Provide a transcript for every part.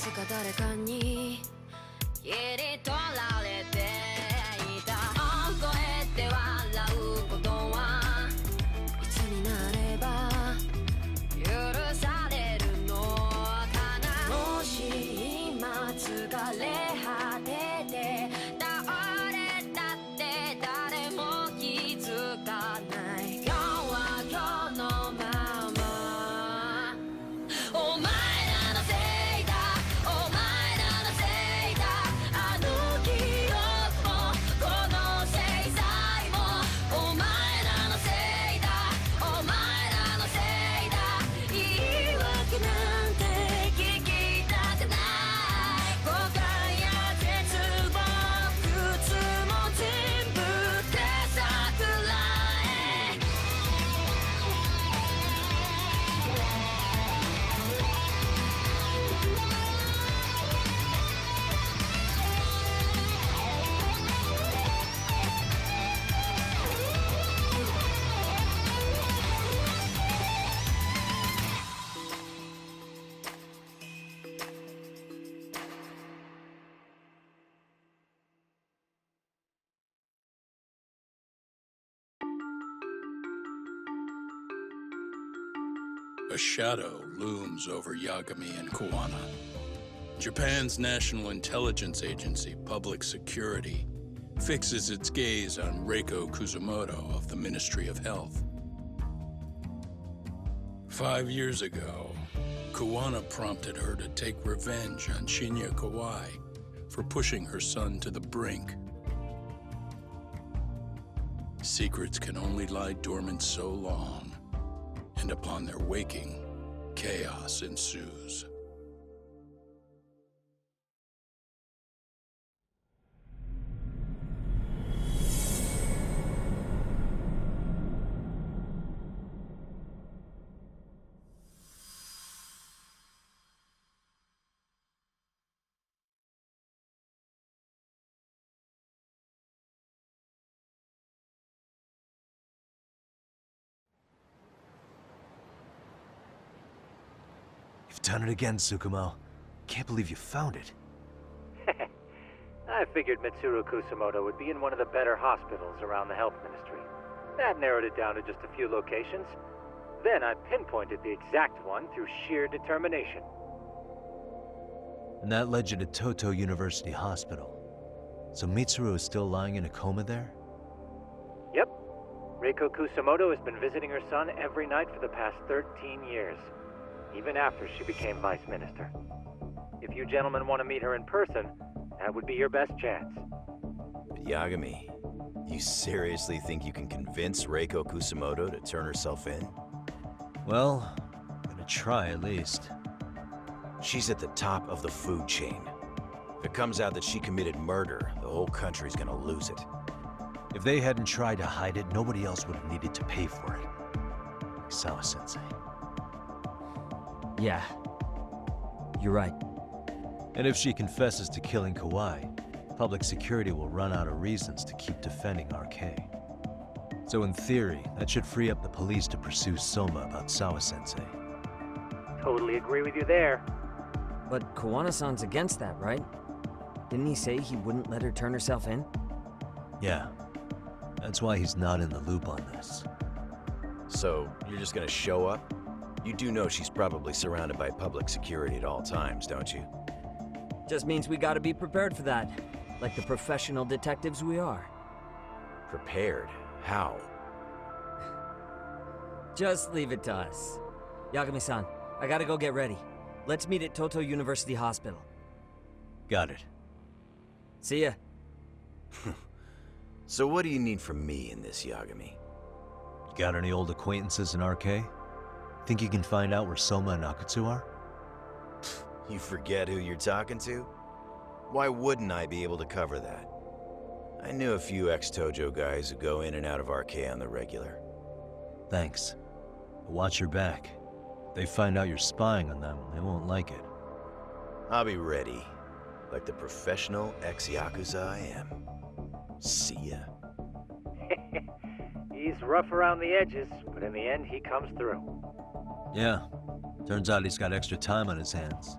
つか誰かに切り取られていた大声で笑うことはいつになれば許されるのかなもし今疲れ果てて倒れたって誰も気づかない今日は今日のままお前らのせいだお前らのせいだあの記憶もこの制裁もお前らのせいだお前らのせいだ言い訳なんて聞きたくない誤解や絶望苦痛も全部手さくらえA shadow looms over Yagami and Koana. Japan's National Intelligence Agency, Public Security, fixes its gaze on Reiko Kuzumoto of the Ministry of Health. 5 years ago, Koana prompted her to take revenge on Shinya Kawai for pushing her son to the brink. Secrets can only lie dormant so long, and upon their waking, chaos ensues. You've done it again, Tsukumo. Can't believe you found it. I figured Mitsuru Kusumoto would be in one of the better hospitals around the health ministry. That narrowed it down to just a few locations. Then I pinpointed the exact one through sheer determination. And that led you to Toto University Hospital. So Mitsuru is still lying in a coma there? Yep. Reiko Kusumoto has been visiting her son every night for the past 13 years. Even after she became vice minister. If you gentlemen want to meet her in person, that would be your best chance. But Yagami, you seriously think you can convince Reiko Kusumoto to turn herself in? Well, I'm gonna try at least. She's at the top of the food chain. If it comes out that she committed murder, the whole country's gonna lose it. If they hadn't tried to hide it, nobody else would have needed to pay for it. Like Sawa-sensei. Yeah. You're right. And if she confesses to killing Kawai, public security will run out of reasons to keep defending RK. So in theory, that should free up the police to pursue Soma about Sawa-sensei. Totally agree with you there. But Kowana-san's against that, right? Didn't he say he wouldn't let her turn herself in? Yeah. That's why he's not in the loop on this. So, you're just gonna show up? You do know she's probably surrounded by public security at all times, don't you? Just means we gotta be prepared for that. Like the professional detectives we are. Prepared? How? Just leave it to us. Yagami-san, I gotta go get ready. Let's meet at Toto University Hospital. Got it. See ya. So what do you need from me in this, Yagami? Got any old acquaintances in RK? Think you can find out where Soma and Akutsu are? You forget who you're talking to? Why wouldn't I be able to cover that? I knew a few ex-Tojo guys who go in and out of RK on the regular. Thanks. But watch your back. If they find out you're spying on them, they won't like it. I'll be ready, like the professional ex-Yakuza I am. See ya. He's rough around the edges, but in the end he comes through. Yeah. Turns out he's got extra time on his hands.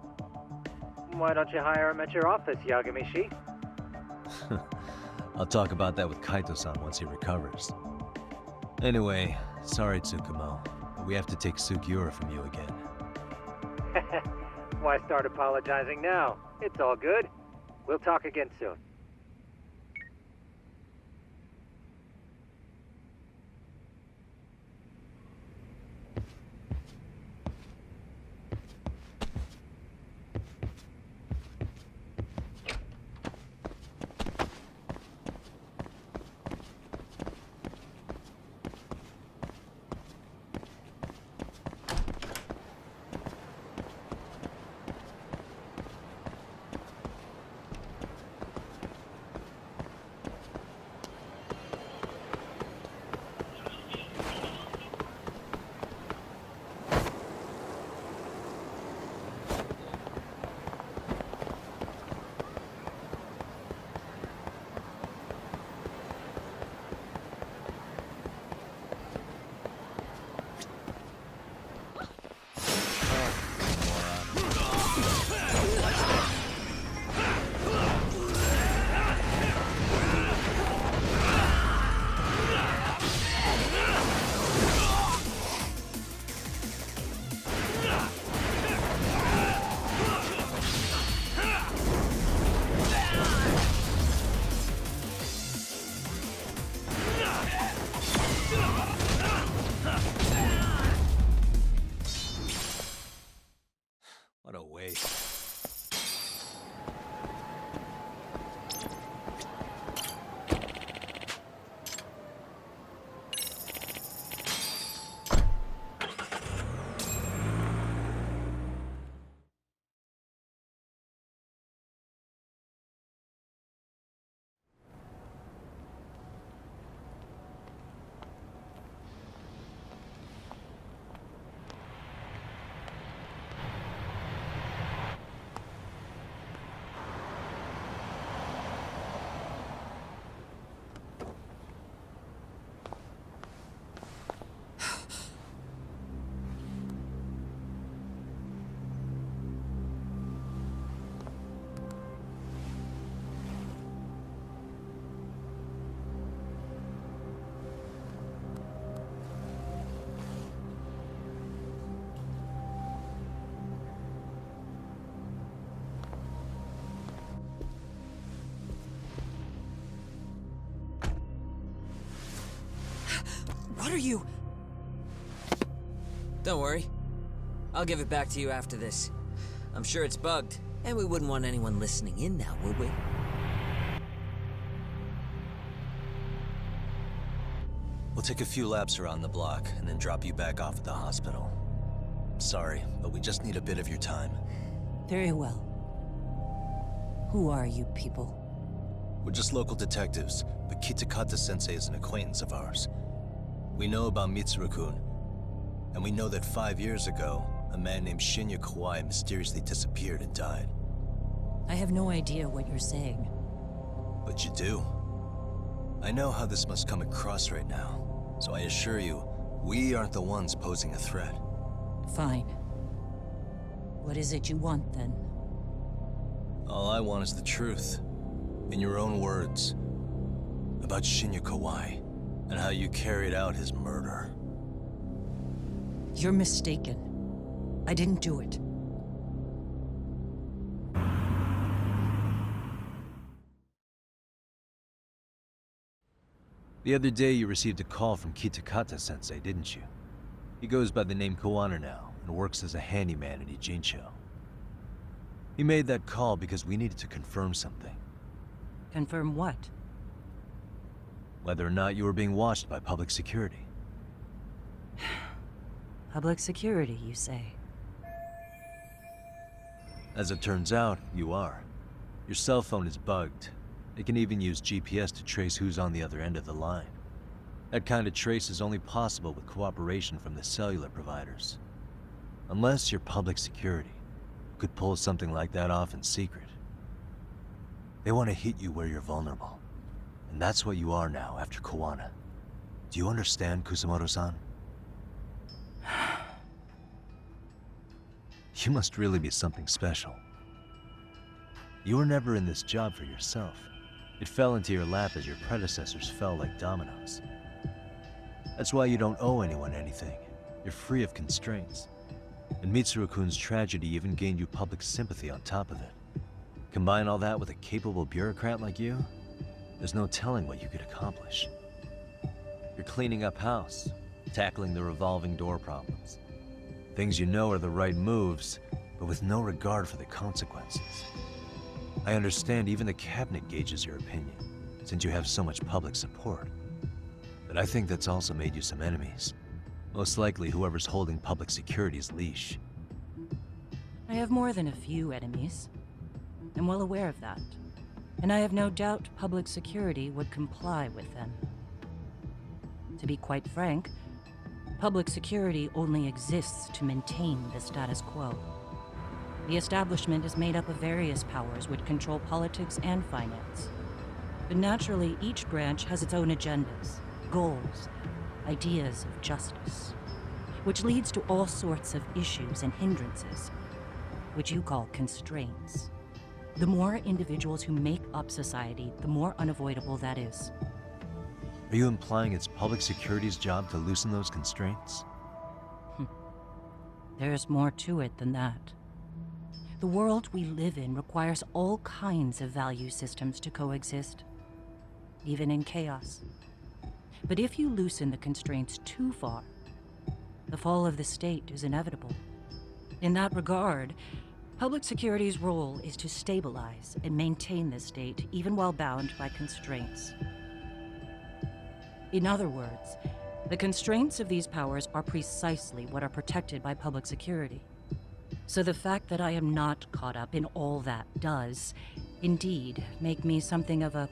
Why don't you hire him at your office, Yagami-shi? I'll talk about that with Kaito-san once he recovers. Anyway, sorry Tsukumo, but we have to take Sugiura from you again. Why start apologizing now? It's all good. We'll talk again soon. What a waste. What are you? Don't worry. I'll give it back to you after this. I'm sure it's bugged, and we wouldn't want anyone listening in now, would we? We'll take a few laps around the block and then drop you back off at the hospital. Sorry, but we just need a bit of your time. Very well. Who are you people? We're just local detectives, but Kitakata-sensei is an acquaintance of ours. We know about Mitsuru-kun, and we know that 5 years ago, a man named Shinya Kawai mysteriously disappeared and died. I have no idea what you're saying. But you do. I know how this must come across right now, so I assure you, we aren't the ones posing a threat. Fine. What is it you want, then? All I want is the truth. In your own words. About Shinya Kawai, and how you carried out his murder. You're mistaken. I didn't do it. The other day you received a call from Kitakata-sensei, didn't you? He goes by the name Koano now, and works as a handyman in Ijincho. He made that call because we needed to confirm something. Confirm what? Whether or not you were being watched by public security. Public security, you say? As it turns out, you are. Your cell phone is bugged. It can even use GPS to trace who's on the other end of the line. That kind of trace is only possible with cooperation from the cellular providers. Unless you're public security, you could pull something like that off in secret. They want to hit you where you're vulnerable. And that's what you are now after Koano. Do you understand, Kusamoto-san? You must really be something special. You were never in this job for yourself. It fell into your lap as your predecessors fell like dominoes. That's why you don't owe anyone anything. You're free of constraints. And Mitsuru-kun's tragedy even gained you public sympathy on top of it. Combine all that with a capable bureaucrat like you, there's no telling what you could accomplish. You're cleaning up house, tackling the revolving door problems. Things you know are the right moves, but with no regard for the consequences. I understand even the cabinet gauges your opinion, since you have so much public support. But I think that's also made you some enemies. Most likely whoever's holding public security's leash. I have more than a few enemies. I'm well aware of that. And I have no doubt public security would comply with them. To be quite frank, public security only exists to maintain the status quo. The establishment is made up of various powers which control politics and finance. But naturally, each branch has its own agendas, goals, ideas of justice, which leads to all sorts of issues and hindrances, which you call constraints. The more individuals who make up society, the more unavoidable that is. Are you implying it's public security's job to loosen those constraints? There's more to it than that. The world we live in requires all kinds of value systems to coexist, even in chaos. But if you loosen the constraints too far, the fall of the state is inevitable. In that regard, public security's role is to stabilize and maintain the state, even while bound by constraints. In other words, the constraints of these powers are precisely what are protected by public security. So the fact that I am not caught up in all that does, indeed, make me something of a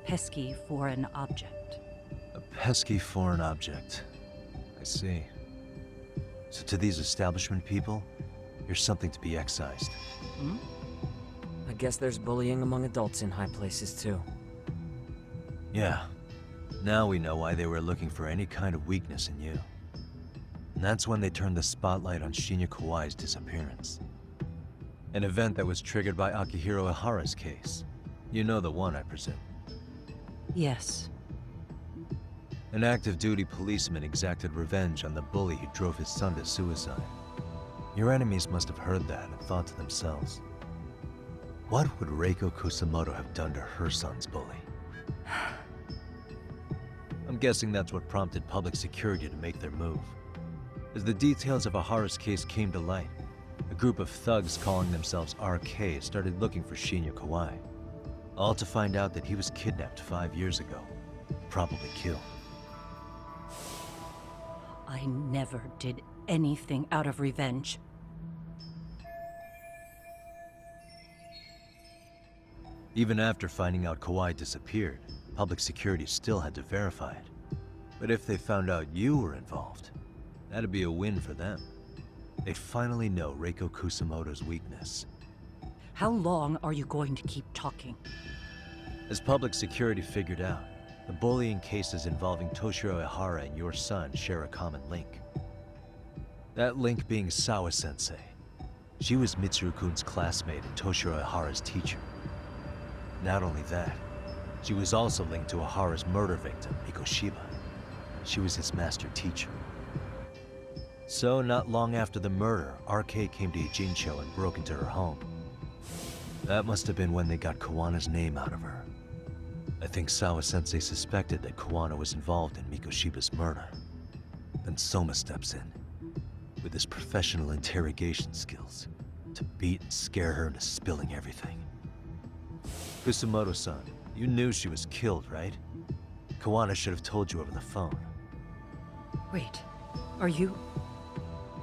pesky foreign object. A pesky foreign object. I see. So to these establishment people, you're something to be excised. I guess there's bullying among adults in high places too. Yeah. Now we know why they were looking for any kind of weakness in you. And that's when they turned the spotlight on Shinya Kawai's disappearance. An event that was triggered by Akihiro Ihara's case. You know the one, I presume. Yes. An active-duty policeman exacted revenge on the bully who drove his son to suicide. Your enemies must have heard that and thought to themselves, what would Reiko Kusamoto have done to her son's bully? I'm guessing that's what prompted public security to make their move. As the details of Ihara's case came to light, a group of thugs calling themselves RK started looking for Shinya Kawai, all to find out that he was kidnapped 5 years ago, probably killed. I never did anything out of revenge. Even after finding out Kawai disappeared, public security still had to verify it. But if they found out you were involved, that'd be a win for them. They'd finally know Reiko Kusamoto's weakness. How long are you going to keep talking? As public security figured out, the bullying cases involving Toshiro Ihara and your son share a common link. That link being Sawa-sensei. She was Mitsuru-kun's classmate and Toshiro Ihara's teacher. Not only that, she was also linked to Ihara's murder victim, Mikoshiba. She was his master teacher. So, not long after the murder, RK came to Ijincho and broke into her home. That must have been when they got Kawana's name out of her. I think Sawa-sensei suspected that Kawana was involved in Mikoshiba's murder. Then Soma steps in, with his professional interrogation skills, to beat and scare her into spilling everything. Kusamoto-san, you knew she was killed, right? Kawana should have told you over the phone. Wait, are you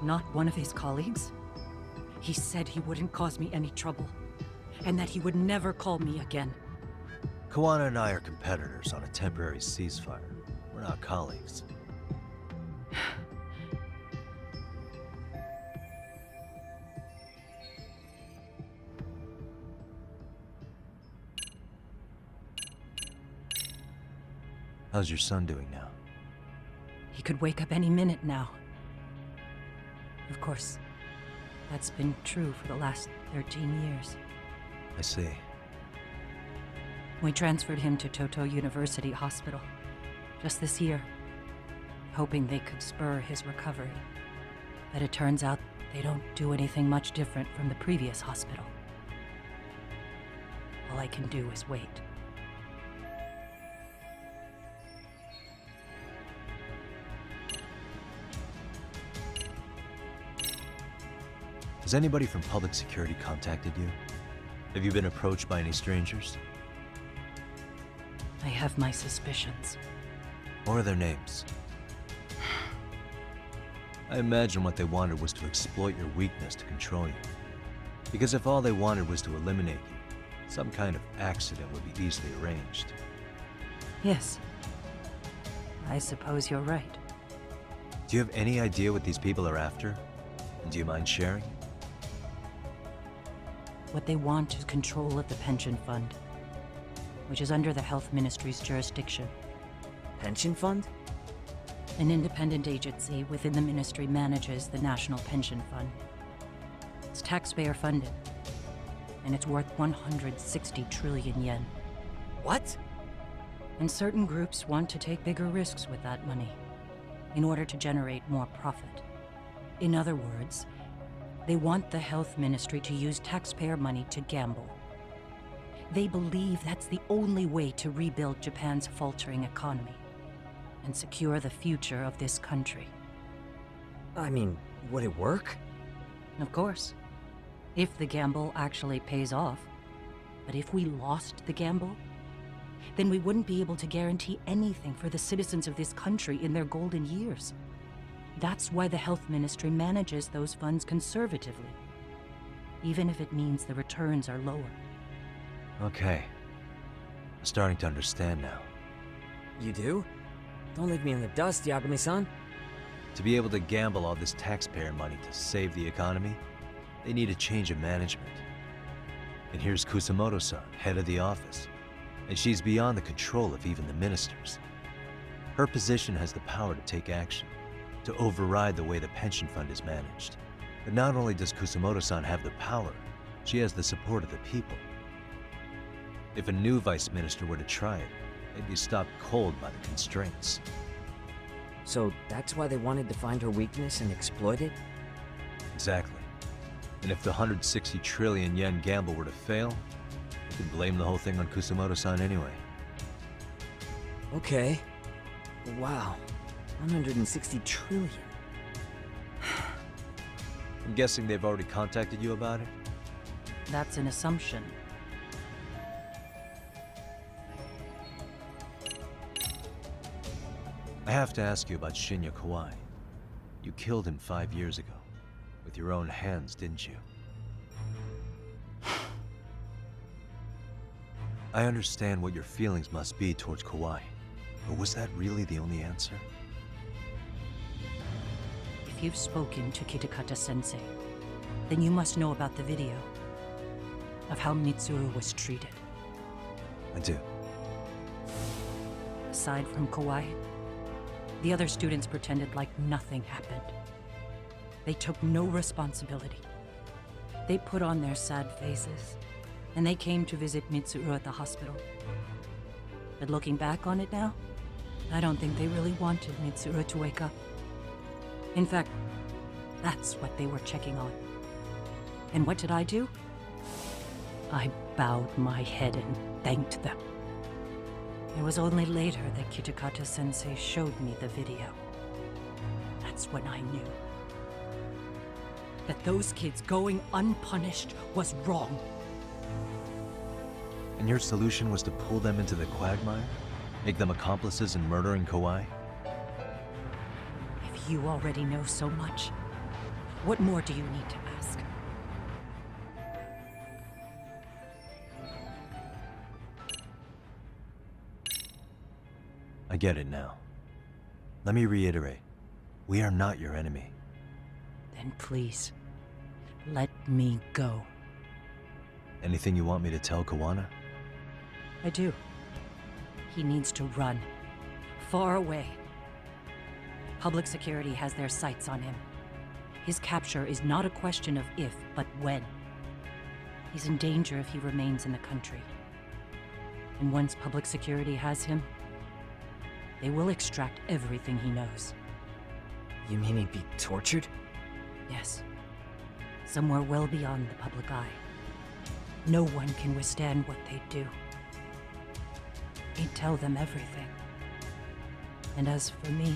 not one of his colleagues? He said he wouldn't cause me any trouble, and that he would never call me again. Kawana and I are competitors on a temporary ceasefire. We're not colleagues. How's your son doing now? He could wake up any minute now. Of course, that's been true for the last 13 years. I see. We transferred him to Toto University Hospital just this year, hoping they could spur his recovery. But it turns out they don't do anything much different from the previous hospital. All I can do is wait. Has anybody from public security contacted you? Have you been approached by any strangers? I have my suspicions. What are their names? I imagine what they wanted was to exploit your weakness to control you. Because if all they wanted was to eliminate you, some kind of accident would be easily arranged. Yes. I suppose you're right. Do you have any idea what these people are after? And do you mind sharing? What they want is control of the pension fund, which is under the Health Ministry's jurisdiction. Pension fund? An independent agency within the ministry manages the National Pension Fund. It's taxpayer funded, and it's worth 160 trillion yen. What? And certain groups want to take bigger risks with that money in order to generate more profit. In other words, they want the health ministry to use taxpayer money to gamble. They believe that's the only way to rebuild Japan's faltering economy and secure the future of this country. I mean, would it work? Of course, if the gamble actually pays off. But if we lost the gamble, then we wouldn't be able to guarantee anything for the citizens of this country in their golden years. That's why the health ministry manages those funds conservatively, even if it means the returns are lower. Okay. I'm starting to understand now. You do? Don't leave me in the dust, Yagami-san. To be able to gamble all this taxpayer money to save the economy, they need a change of management. And here's Kusamoto-san, head of the office. And she's beyond the control of even the ministers. Her position has the power to take action, to override the way the pension fund is managed. But not only does Kusamoto-san have the power, she has the support of the people. If a new vice minister were to try it, they'd be stopped cold by the constraints. So that's why they wanted to find her weakness and exploit it? Exactly. And if the 160 trillion yen gamble were to fail, they could blame the whole thing on Kusamoto-san anyway. Okay. Wow. 160 trillion. I'm guessing they've already contacted you about it? That's an assumption. I have to ask you about Shinya Kawai. You killed him 5 years ago. With your own hands, didn't you? I understand what your feelings must be towards Kawai, but was that really the only answer? If you've spoken to Kitakata-sensei, then you must know about the video of how Mitsuru was treated. I do. Aside from Kawai, the other students pretended like nothing happened. They took no responsibility. They put on their sad faces, and they came to visit Mitsuru at the hospital. But looking back on it now, I don't think they really wanted Mitsuru to wake up. In fact, that's what they were checking on. And what did I do? I bowed my head and thanked them. It was only later that Kitakata-sensei showed me the video. That's when I knew that those kids going unpunished was wrong. And your solution was to pull them into the quagmire? Make them accomplices in murdering Kawai? If you already know so much, what more do you need to ask? I get it now. Let me reiterate. We are not your enemy. Then please, let me go. Anything you want me to tell Kawana? I do. He needs to run. Far away. Public security has their sights on him. His capture is not a question of if, but when. He's in danger if he remains in the country. And once public security has him, they will extract everything he knows. You mean he'd be tortured? Yes. Somewhere well beyond the public eye. No one can withstand what they do. He'd tell them everything. And as for me...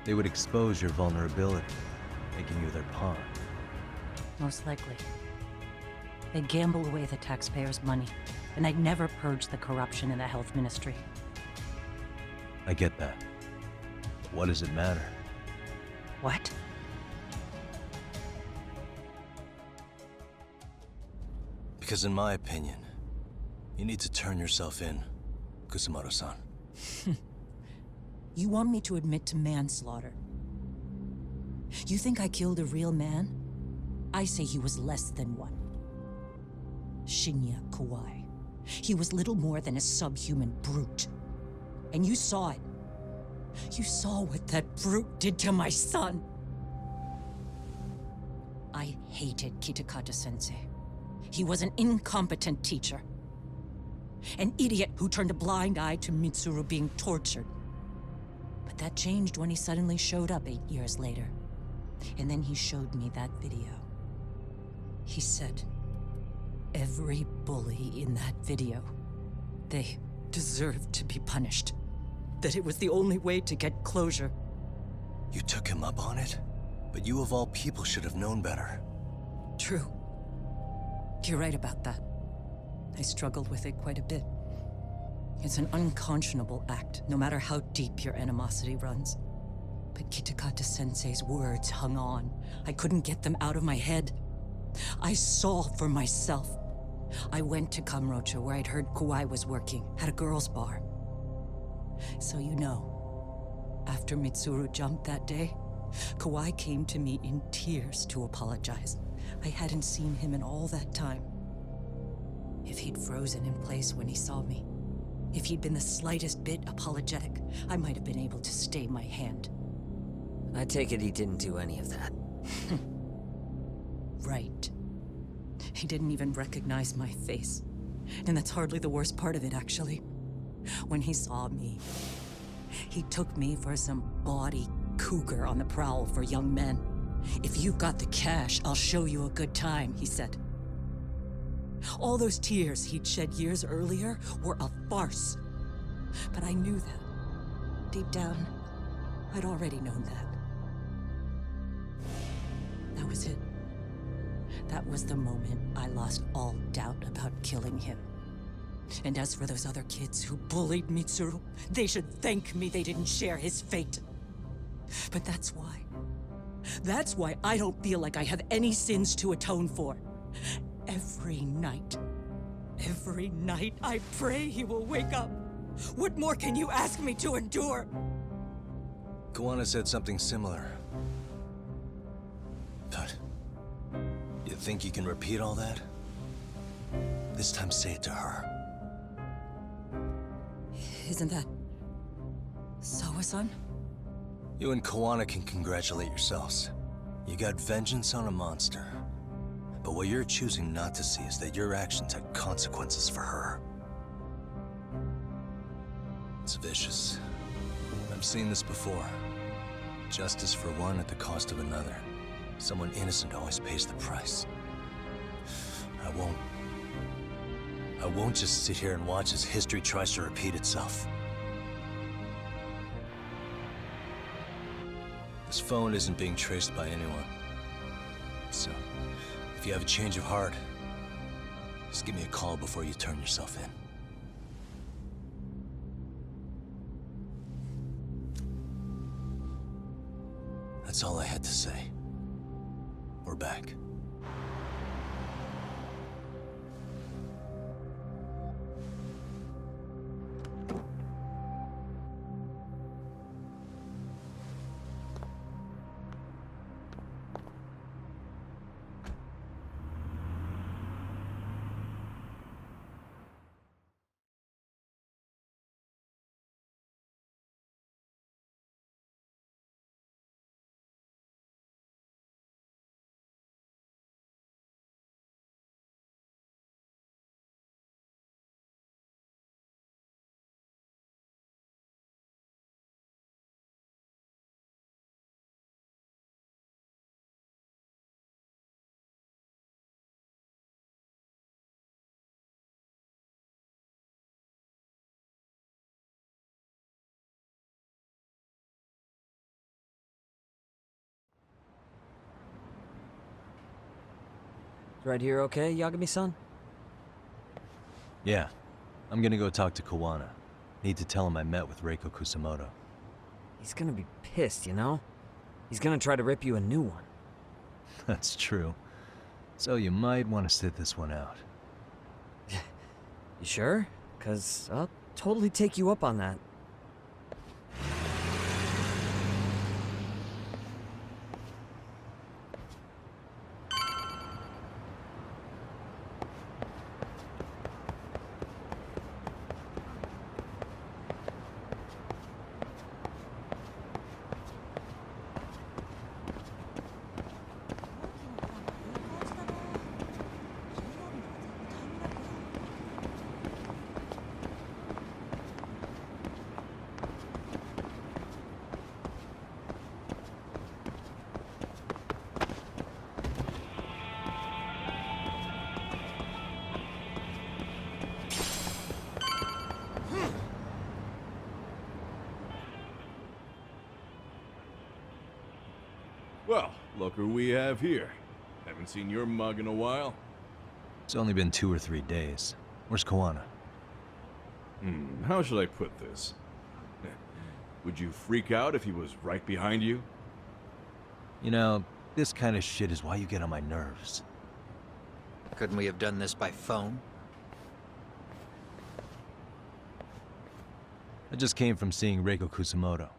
They would expose your vulnerability, making you their pawn. Most likely. They'd gamble away the taxpayers' money, and I'd never purge the corruption in the health ministry. I get that. But what does it matter? What? Because in my opinion, you need to turn yourself in, Kusumoto-san. You want me to admit to manslaughter? You think I killed a real man? I say he was less than one. Shinya Kawai. He was little more than a subhuman brute. And you saw it. You saw what that brute did to my son. I hated Kitakata-sensei. He was an incompetent teacher. An idiot who turned a blind eye to Mitsuru being tortured. But that changed when he suddenly showed up 8 years later. And then he showed me that video. He said, every bully in that video, they deserved to be punished. That it was the only way to get closure. You took him up on it? But you of all people should have known better. True. You're right about that. I struggled with it quite a bit. It's an unconscionable act, no matter how deep your animosity runs. But Kitakata-sensei's words hung on. I couldn't get them out of my head. I saw for myself. I went to Kamurocho, where I'd heard Kawai was working, at a girls' bar. So you know, after Mitsuru jumped that day, Kawai came to me in tears to apologize. I hadn't seen him in all that time. If he'd frozen in place when he saw me, if he'd been the slightest bit apologetic, I might have been able to stay my hand. I take it he didn't do any of that. Right. He didn't even recognize my face. And that's hardly the worst part of it, actually. When he saw me, he took me for some bawdy cougar on the prowl for young men. If you've got the cash, I'll show you a good time, he said. All those tears he'd shed years earlier were a farce. But I knew that. Deep down, I'd already known that. That was it. That was the moment I lost all doubt about killing him. And as for those other kids who bullied Mitsuru, they should thank me they didn't share his fate. But that's why. That's why I don't feel like I have any sins to atone for. Every night I pray he will wake up. What more can you ask me to endure? Kawana said something similar. But you think you can repeat all that? This time say it to her. Isn't that Sawa-san? You and Kawana can congratulate yourselves. You got vengeance on a monster. But what you're choosing not to see is that your actions had consequences for her. It's vicious. I've seen this before. Justice for one at the cost of another. Someone innocent always pays the price. I won't just sit here and watch as history tries to repeat itself. This phone isn't being traced by anyone. So, if you have a change of heart, just give me a call before you turn yourself in. That's all I had to say. We're back. Right here okay, Yagami-san? Yeah. I'm gonna go talk to Kawana. Need to tell him I met with Reiko Kusamoto. He's gonna be pissed, you know? He's gonna try to rip you a new one. That's true. So you might want to sit this one out. You sure? 'Cause I'll totally take you up on that. Well, look who we have here. Haven't seen your mug in a while. It's only been 2 or 3 days. Where's Kawana? How should I put this? Would you freak out if he was right behind you? You know, this kind of shit is why you get on my nerves. Couldn't we have done this by phone? I just came from seeing Reiko Kusamoto.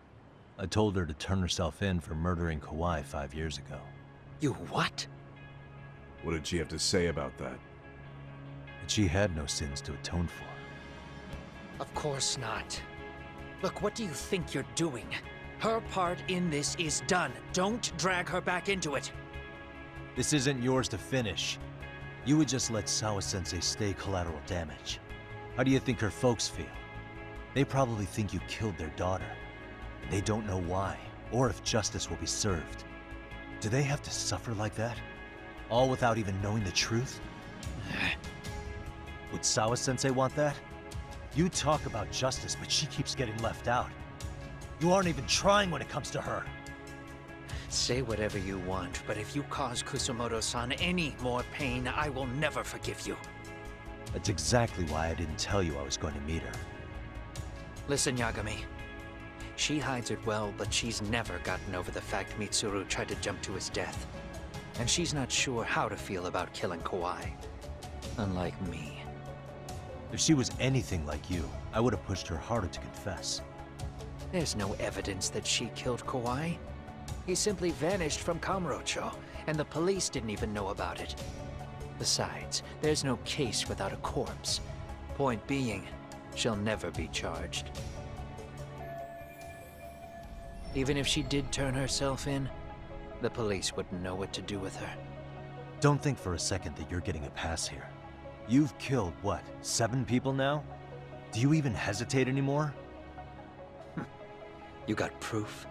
I told her to turn herself in for murdering Kawai 5 years ago. You what? What did she have to say about that? That she had no sins to atone for. Of course not. Look, what do you think you're doing? Her part in this is done. Don't drag her back into it. This isn't yours to finish. You would just let Sawa-sensei stay collateral damage. How do you think her folks feel? They probably think you killed their daughter. They don't know why, or if justice will be served. Do they have to suffer like that? All without even knowing the truth? Would Sawa-sensei want that? You talk about justice, but she keeps getting left out. You aren't even trying when it comes to her. Say whatever you want, but if you cause Kusamoto-san any more pain, I will never forgive you. That's exactly why I didn't tell you I was going to meet her. Listen, Yagami. She hides it well, but she's never gotten over the fact Mitsuru tried to jump to his death. And she's not sure how to feel about killing Kawai. Unlike me. If she was anything like you, I would have pushed her harder to confess. There's no evidence that she killed Kawai. He simply vanished from Kamurocho, and the police didn't even know about it. Besides, there's no case without a corpse. Point being, she'll never be charged. Even if she did turn herself in, the police wouldn't know what to do with her. Don't think for a second that you're getting a pass here. You've killed, what, 7 people now? Do you even hesitate anymore? You got proof?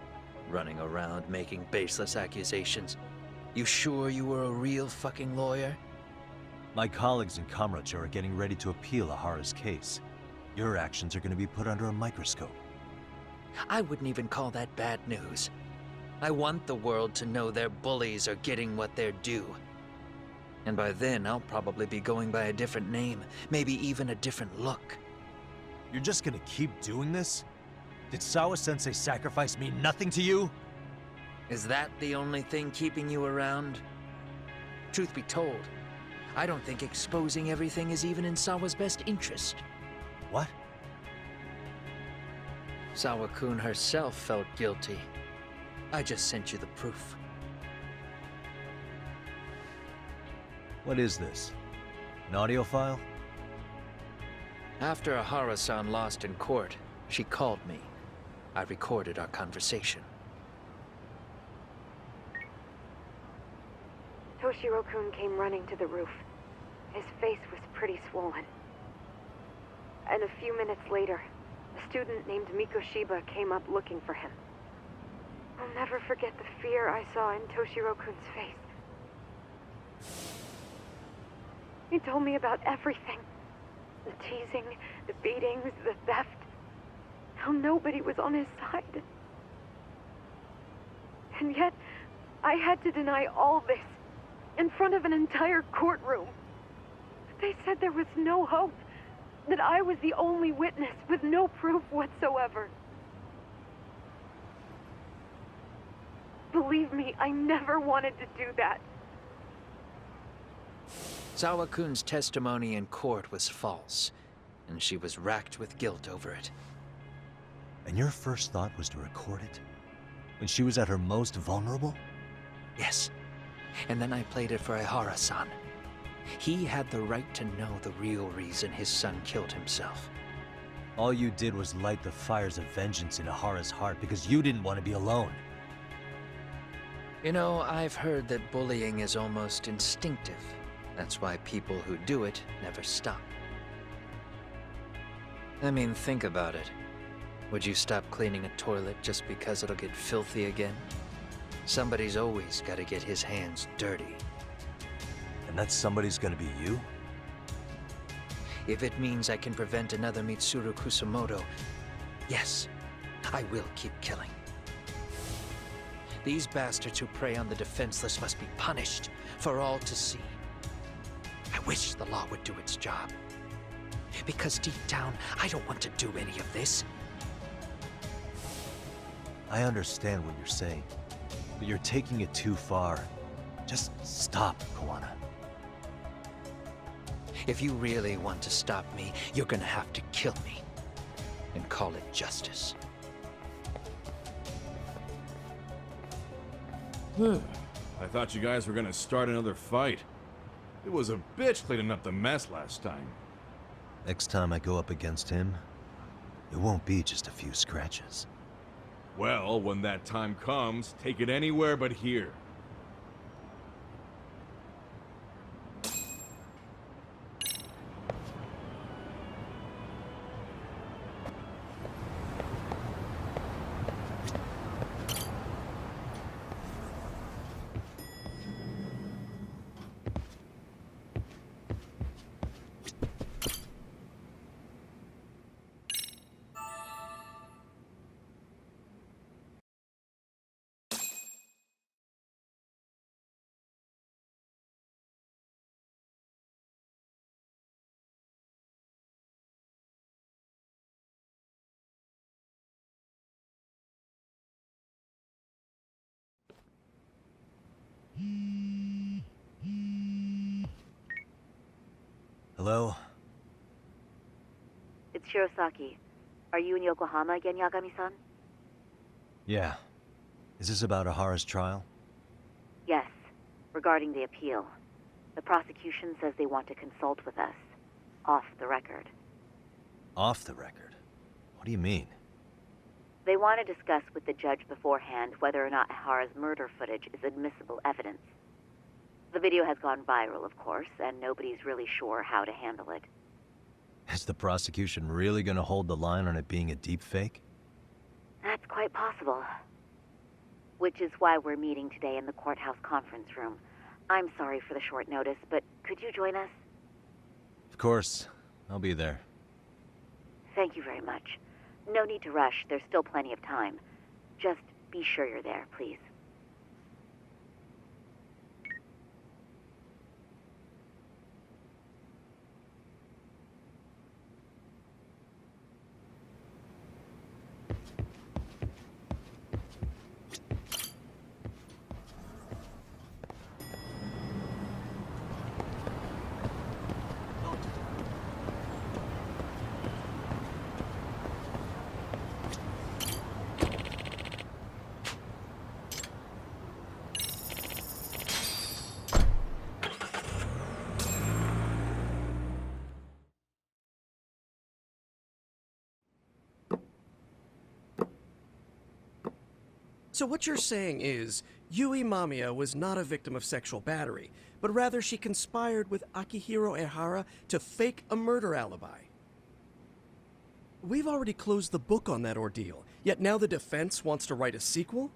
Running around making baseless accusations. You sure you were a real fucking lawyer? My colleagues in Kamurocho are getting ready to appeal Ahara's case. Your actions are going to be put under a microscope. I wouldn't even call that bad news. I want the world to know their bullies are getting what they're due. And by then, I'll probably be going by a different name, maybe even a different look. You're just going to keep doing this? Did Sawa-sensei sacrifice mean nothing to you? Is that the only thing keeping you around? Truth be told, I don't think exposing everything is even in Sawa's best interest. What? Sawa-kun herself felt guilty. I just sent you the proof. What is this? An audio file? After Ahara-san lost in court, she called me. I recorded our conversation. Toshiro-kun came running to the roof. His face was pretty swollen. And a few minutes later, a student named Mikoshiba came up looking for him. I'll never forget the fear I saw in Toshiro-kun's face. He told me about everything. The teasing, the beatings, the theft. How nobody was on his side. And yet, I had to deny all this, in front of an entire courtroom. They said there was no hope, that I was the only witness with no proof whatsoever. Believe me, I never wanted to do that. Zawa-kun's testimony in court was false, and she was racked with guilt over it. And your first thought was to record it? When she was at her most vulnerable? Yes. And then I played it for Ihara-san. He had the right to know the real reason his son killed himself. All you did was light the fires of vengeance in Ihara's heart because you didn't want to be alone. You know, I've heard that bullying is almost instinctive. That's why people who do it never stop. I mean, think about it. Would you stop cleaning a toilet just because it'll get filthy again? Somebody's always got to get his hands dirty. And that somebody's gonna be you? If it means I can prevent another Mitsuru Kusamoto, yes, I will keep killing. These bastards who prey on the defenseless must be punished for all to see. I wish the law would do its job. Because deep down, I don't want to do any of this. I understand what you're saying, but you're taking it too far. Just stop, Koana. If you really want to stop me, you're gonna have to kill me. And call it justice. I thought you guys were gonna start another fight. It was a bitch cleaning up the mess last time. Next time I go up against him, it won't be just a few scratches. Well, when that time comes, take it anywhere but here. Hello? It's Shirosaki. Are you in Yokohama again, Yagami-san? Yeah. Is this about Ihara's trial? Yes. Regarding the appeal. The prosecution says they want to consult with us. Off the record. Off the record? What do you mean? They want to discuss with the judge beforehand whether or not Ihara's murder footage is admissible evidence. The video has gone viral, of course, and nobody's really sure how to handle it. Is the prosecution really gonna hold the line on it being a deepfake? That's quite possible. Which is why we're meeting today in the courthouse conference room. I'm sorry for the short notice, but could you join us? Of course. I'll be there. Thank you very much. No need to rush. There's still plenty of time. Just be sure you're there, please. So what you're saying is, Yui Mamiya was not a victim of sexual battery, but rather she conspired with Akihiro Ehara to fake a murder alibi. We've already closed the book on that ordeal, yet now the defense wants to write a sequel?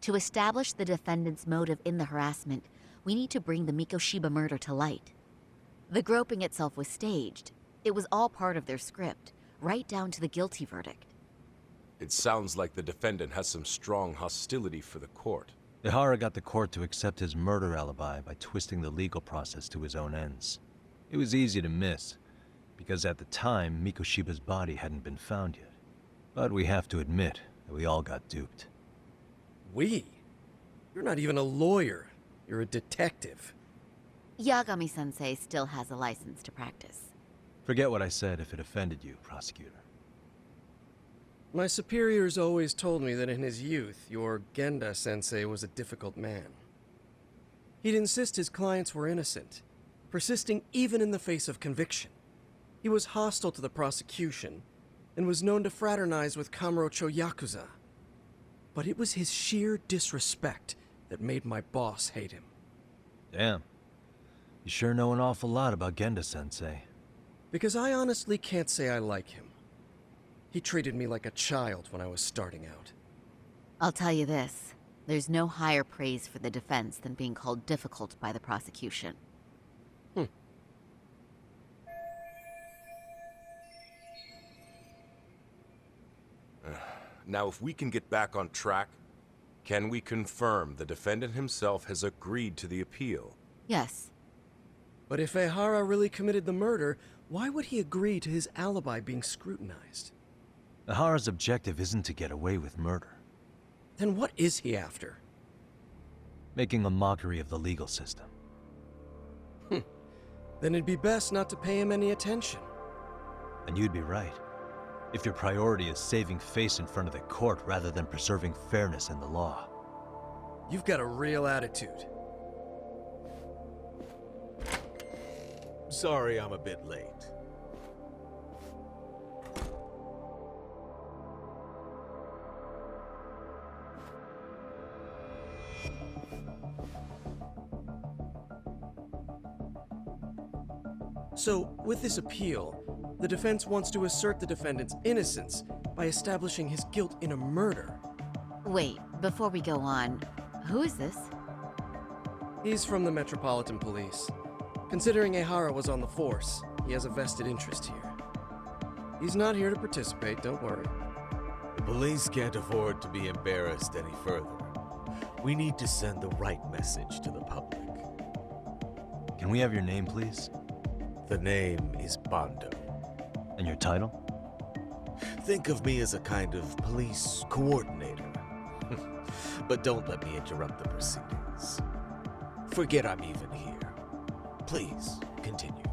To establish the defendant's motive in the harassment, we need to bring the Mikoshiba murder to light. The groping itself was staged. It was all part of their script, right down to the guilty verdict. It sounds like the defendant has some strong hostility for the court. Ihara got the court to accept his murder alibi by twisting the legal process to his own ends. It was easy to miss, because at the time, Mikoshiba's body hadn't been found yet. But we have to admit that we all got duped. We? You're not even a lawyer. You're a detective. Yagami-sensei still has a license to practice. Forget what I said if it offended you, prosecutor. My superiors always told me that in his youth, your Genda-sensei was a difficult man. He'd insist his clients were innocent, persisting even in the face of conviction. He was hostile to the prosecution, and was known to fraternize with Kamurocho Yakuza. But it was his sheer disrespect that made my boss hate him. Damn. You sure know an awful lot about Genda-sensei. Because I honestly can't say I like him. He treated me like a child when I was starting out. I'll tell you this. There's no higher praise for the defense than being called difficult by the prosecution. Now, if we can get back on track, can we confirm the defendant himself has agreed to the appeal? Yes. But if Ehara really committed the murder, why would he agree to his alibi being scrutinized? Ihara's objective isn't to get away with murder. Then what is he after? Making a mockery of the legal system. Then it'd be best not to pay him any attention. And you'd be right. If your priority is saving face in front of the court rather than preserving fairness in the law. You've got a real attitude. Sorry I'm a bit late. So, with this appeal, the defense wants to assert the defendant's innocence by establishing his guilt in a murder. Wait, before we go on, who is this? He's from the Metropolitan Police. Considering Ehara was on the force, he has a vested interest here. He's not here to participate, don't worry. The police can't afford to be embarrassed any further. We need to send the right message to the public. Can we have your name, please? The name is Bando. And your title? Think of me as a kind of police coordinator. But don't let me interrupt the proceedings. Forget I'm even here. Please, continue.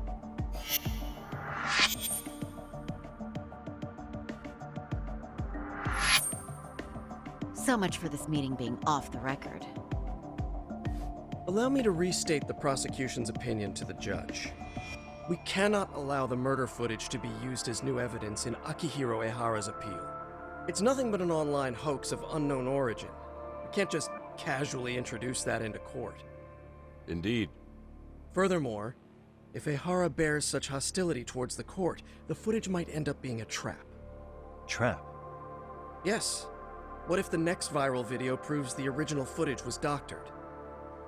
So much for this meeting being off the record. Allow me to restate the prosecution's opinion to the judge. We cannot allow the murder footage to be used as new evidence in Akihiro Ehara's appeal. It's nothing but an online hoax of unknown origin. We can't just casually introduce that into court. Indeed. Furthermore, if Ehara bears such hostility towards the court, the footage might end up being a trap. Trap? Yes. What if the next viral video proves the original footage was doctored?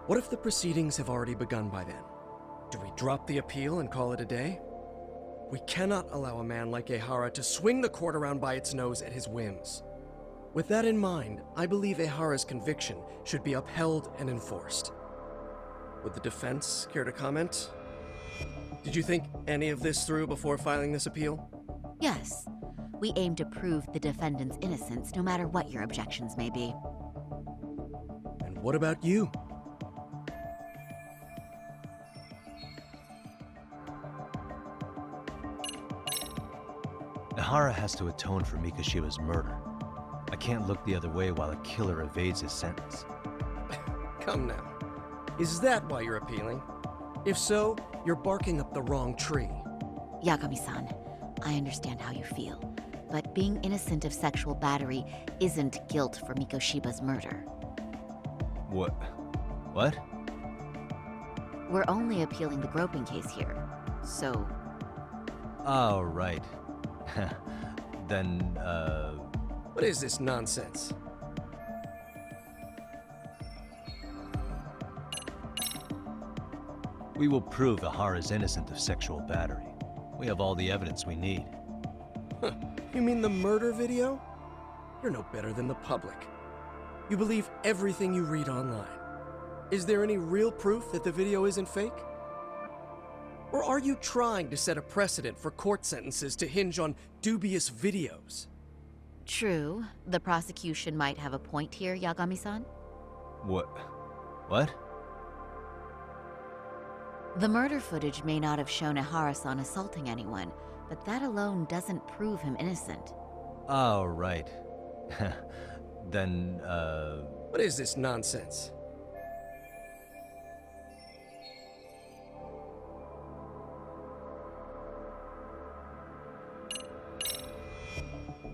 What if the proceedings have already begun by then? Do we drop the appeal and call it a day? We cannot allow a man like Ehara to swing the court around by its nose at his whims. With that in mind, I believe Ehara's conviction should be upheld and enforced. Would the defense care to comment? Did you think any of this through before filing this appeal? Yes. We aim to prove the defendant's innocence no matter what your objections may be. And what about you? Ehara has to atone for Mikoshiba's murder. I can't look the other way while a killer evades his sentence. Come now. Is that why you're appealing? If so, you're barking up the wrong tree. Yagami-san, I understand how you feel, but being innocent of sexual battery isn't guilt for Mikoshiba's murder. What? What? We're only appealing the groping case here, so... Oh, right. Then, What is this nonsense? We will prove Ehara's innocent of sexual battery. We have all the evidence we need. You mean the murder video? You're no better than the public. You believe everything you read online. Is there any real proof that the video isn't fake? Or are you trying to set a precedent for court sentences to hinge on dubious videos? True. The prosecution might have a point here, Yagami-san. What? The murder footage may not have shown Ihara-san assaulting anyone, but that alone doesn't prove him innocent. Oh, right. Then, What is this nonsense?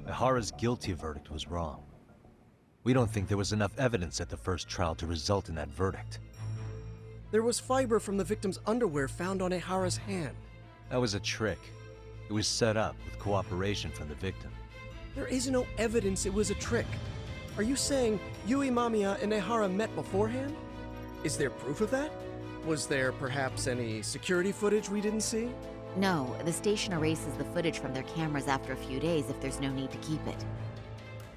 Ihara's guilty verdict was wrong. We don't think there was enough evidence at the first trial to result in that verdict. There was fiber from the victim's underwear found on Ihara's hand. That was a trick. It was set up with cooperation from the victim. There is no evidence it was a trick. Are you saying Yui Mamiya and Ihara met beforehand? Is there proof of that? Was there perhaps any security footage we didn't see? No, the station erases the footage from their cameras after a few days if there's no need to keep it.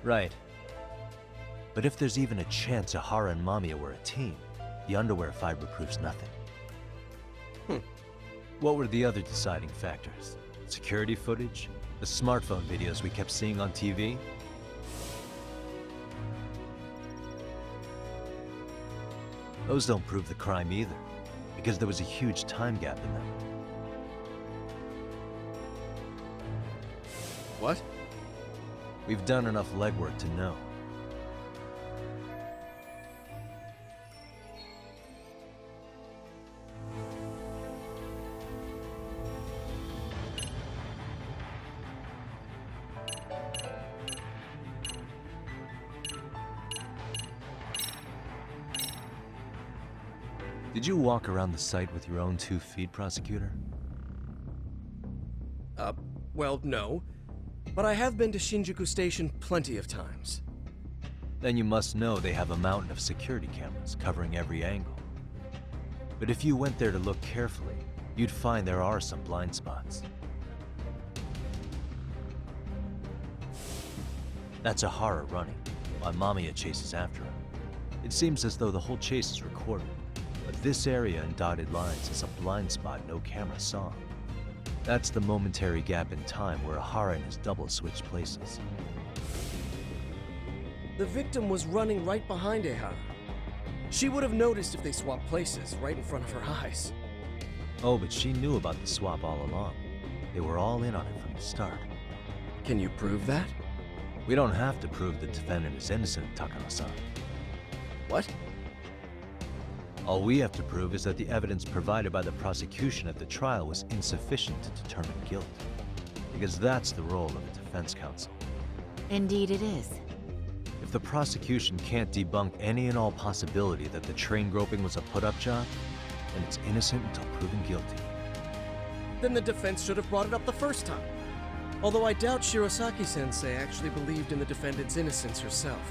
Right. But if there's even a chance Ihara and Mamiya were a team, the underwear fiber proves nothing. What were the other deciding factors? Security footage? The smartphone videos we kept seeing on TV? Those don't prove the crime either, because there was a huge time gap in them. What? We've done enough legwork to know. Did you walk around the site with your own 2 feet, Prosecutor? Well, no. But I have been to Shinjuku Station plenty of times. Then you must know they have a mountain of security cameras covering every angle. But if you went there to look carefully, you'd find there are some blind spots. That's Ihara running, while Mamiya chases after him. It seems as though the whole chase is recorded, but this area in dotted lines is a blind spot no camera saw. That's the momentary gap in time where Ihara and his double switched places. The victim was running right behind Ihara. She would have noticed if they swapped places right in front of her eyes. Oh, but she knew about the swap all along. They were all in on it from the start. Can you prove that? We don't have to prove the defendant is innocent, Takano-san. What? All we have to prove is that the evidence provided by the prosecution at the trial was insufficient to determine guilt. Because that's the role of a defense counsel. Indeed it is. If the prosecution can't debunk any and all possibility that the train groping was a put-up job, then it's innocent until proven guilty. Then the defense should have brought it up the first time. Although I doubt Shirosaki-sensei actually believed in the defendant's innocence herself.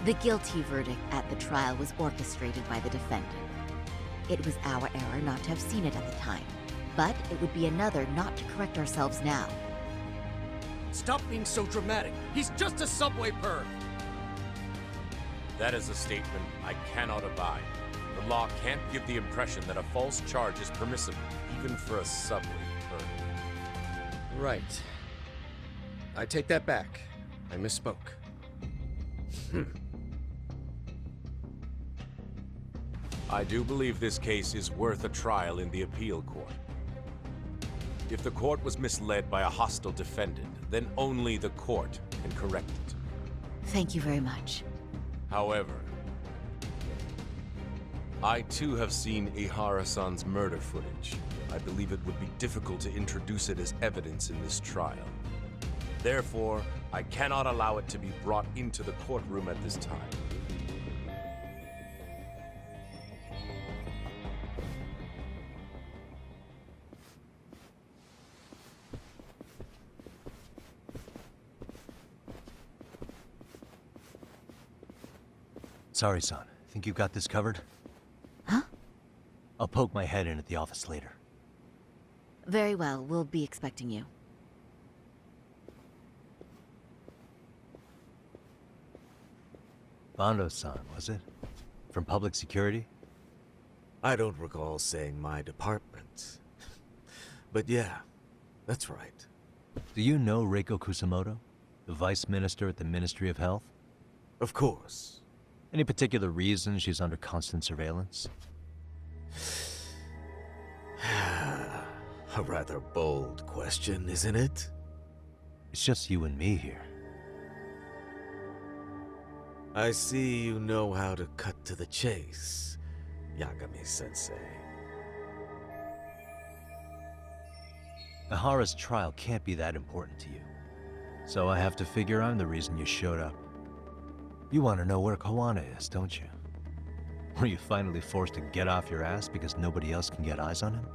The guilty verdict at the trial was orchestrated by the defendant. It was our error not to have seen it at the time, but it would be another not to correct ourselves now. Stop being so dramatic. He's just a subway perv. That is a statement I cannot abide. The law can't give the impression that a false charge is permissible, even for a subway perv. Right. I take that back. I misspoke. I do believe this case is worth a trial in the appeal court. If the court was misled by a hostile defendant, then only the court can correct it. Thank you very much. However, I too have seen Ihara-san's murder footage. I believe it would be difficult to introduce it as evidence in this trial. Therefore, I cannot allow it to be brought into the courtroom at this time. Sorry, son. Think you got this covered? Huh? I'll poke my head in at the office later. Very well, we'll be expecting you. Bando-san, was it? From public security? I don't recall saying my department. But yeah, that's right. Do you know Reiko Kusamoto? The Vice Minister at the Ministry of Health? Of course. Any particular reason she's under constant surveillance? A rather bold question, isn't it? It's just you and me here. I see you know how to cut to the chase, Yagami-sensei. Ihara's trial can't be that important to you. So I have to figure I'm the reason you showed up. You want to know where Kawana is, don't you? Were you finally forced to get off your ass because nobody else can get eyes on him?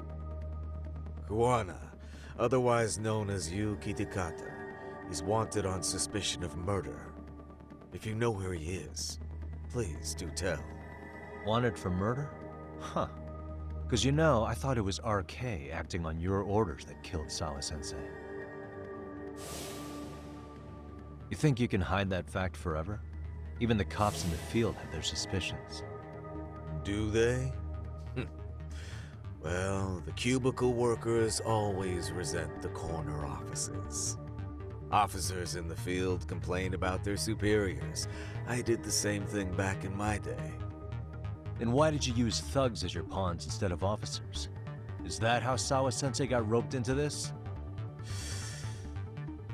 Kawana, otherwise known as Yu Kitakata, is wanted on suspicion of murder. If you know where he is, please do tell. Wanted for murder? Huh. Because you know, I thought it was RK acting on your orders that killed Sawa-sensei. You think you can hide that fact forever? Even the cops in the field have their suspicions. Do they? Well, the cubicle workers always resent the corner offices. Officers in the field complain about their superiors. I did the same thing back in my day. Then why did you use thugs as your pawns instead of officers? Is that how Sawa-sensei got roped into this?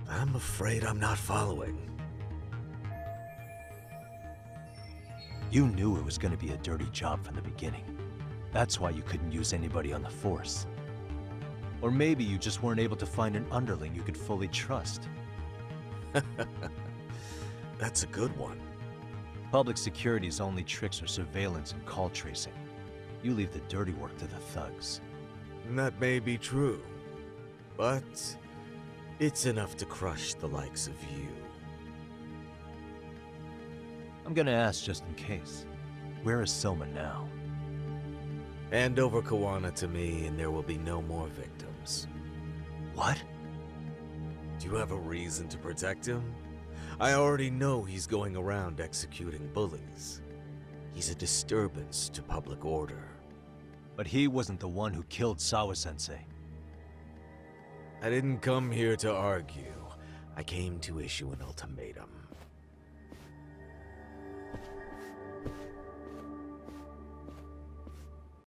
I'm afraid I'm not following. You knew it was going to be a dirty job from the beginning. That's why you couldn't use anybody on the force. Or maybe you just weren't able to find an underling you could fully trust. That's a good one. Public security's only tricks are surveillance and call tracing. You leave the dirty work to the thugs. That may be true, but it's enough to crush the likes of you. I'm gonna ask just in case. Where is Soma now? Hand over Kawana to me and there will be no more victims. What? Do you have a reason to protect him? I already know he's going around executing bullies. He's a disturbance to public order. But he wasn't the one who killed Sawa-sensei. I didn't come here to argue. I came to issue an ultimatum.